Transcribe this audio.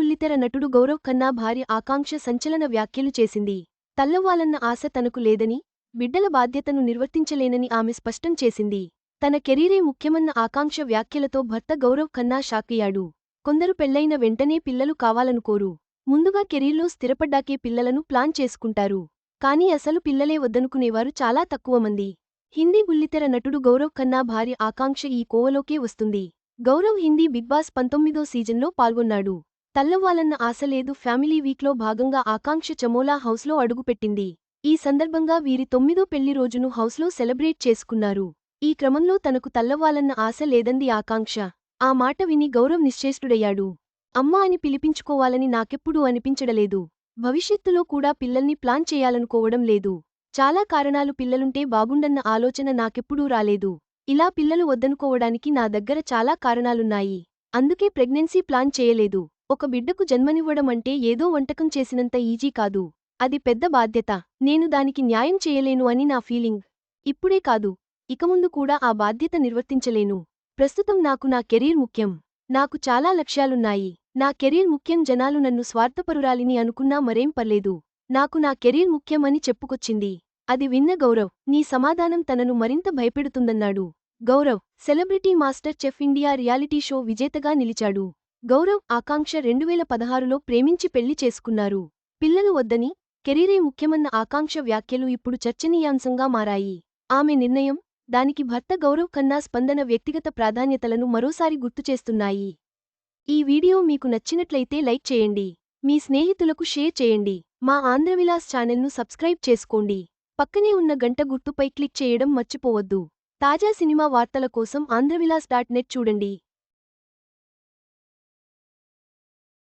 బుల్లితెర నటుడు గౌరవ్ ఖన్నా భార్య ఆకాంక్ష సంచలన వ్యాఖ్యలు చేసింది. తల్లవ్వాలన్న ఆశ తనకు లేదని, బిడ్డల బాధ్యతను నిర్వర్తించలేనని ఆమె స్పష్టం చేసింది. తన కెరీరే ముఖ్యమన్న ఆకాంక్ష వ్యాఖ్యలతో భర్త గౌరవ్ ఖన్నా షాకయ్యాడు. కొందరు పెళ్లైన వెంటనే పిల్లలు కావాలనుకోరు. ముందుగా కెరీర్లో స్థిరపడ్డాకే పిల్లలను ప్లాన్ చేసుకుంటారు. కానీ అసలు పిల్లలే వద్దనుకునేవారు చాలా తక్కువమంది. హిందీ బుల్లితెర నటుడు గౌరవ్ ఖన్నా భార్య ఆకాంక్ష ఈ కోవలోకే వస్తుంది. గౌరవ్ హిందీ బిగ్ బాస్ 19వ సీజన్లో పాల్గొన్నాడు. తల్లవ్వాలన్న ఆశ లేదు ఫ్యామిలీ వీక్లో భాగంగా ఆకాంక్ష చమోలా హౌస్లో అడుగుపెట్టింది. ఈ సందర్భంగా వీరి 9వ పెళ్లి రోజును హౌస్లో సెలబ్రేట్ చేసుకున్నారు. ఈ క్రమంలో తనకు తల్లవ్వాలన్న ఆశ లేదంది ఆకాంక్ష. ఆ మాట విని గౌరవ్ నిశ్చేష్టుడయ్యాడు. అమ్మా అని పిలిపించుకోవాలని నాకెప్పుడూ అనిపించడలేదు. భవిష్యత్తులో కూడా పిల్లల్ని ప్లాన్ చేయాలనుకోవడం లేదు. చాలా కారణాలు పిల్లలుంటే బాగుండన్న ఆలోచన నాకెప్పుడూ రాలేదు. ఇలా పిల్లలు వద్దనుకోవడానికి నా దగ్గర చాలా కారణాలున్నాయి. అందుకే ప్రెగ్నెన్సీ ప్లాన్ చేయలేదు. ఒక బిడ్డకు జన్మనివ్వడం అంటే ఏదో వంటకం చేసినంత ఈజీ కాదు. అది పెద్ద బాధ్యత. నేను దానికి న్యాయం చేయలేను అని నా ఫీలింగ్. ఇప్పుడే కాదు, ఇకముందు కూడా ఆ బాధ్యత నిర్వర్తించలేను. ప్రస్తుతం నాకు నా కెరీర్ ముఖ్యం. నాకు చాలా లక్ష్యాలున్నాయి. నా కెరీర్ ముఖ్యం. జనాలు నన్ను స్వార్థపరురాలిని అనుకున్నా మరేం పర్లేదు. నాకు నా కెరీర్ ముఖ్యం అని చెప్పుకొచ్చింది. అది విన్న గౌరవ్, నీ సమాధానం తనను మరింత భయపెడుతుందన్నాడు. Gaurav, celebrity master chef India reality show విజేతగా నిలిచాడు. గౌరవ్, ఆకాంక్ష 2016లో ప్రేమించి పెళ్లి చేసుకున్నారు. పిల్లలు వద్దని, కెరీరే ముఖ్యమన్న ఆకాంక్ష వ్యాఖ్యలు ఇప్పుడు చర్చనీయాంశంగా మారాయి. ఆమె నిర్ణయం, దానికి భర్త గౌరవ్ ఖన్నా స్పందన వ్యక్తిగత ప్రాధాన్యతలను మరోసారి గుర్తుచేస్తున్నాయి. ఈ వీడియో మీకు నచ్చినట్లయితే లైక్ చేయండి. మీ స్నేహితులకు షేర్ చేయండి. మా ఆంధ్రవిలాస్ ఛానల్ను సబ్స్క్రైబ్ చేసుకోండి. పక్కనే ఉన్న గంట గుర్తుపై క్లిక్ చేయడం మర్చిపోవద్దు. తాజా సినిమా వార్తల కోసం ఆంధ్రవిలాస్.net చూడండి.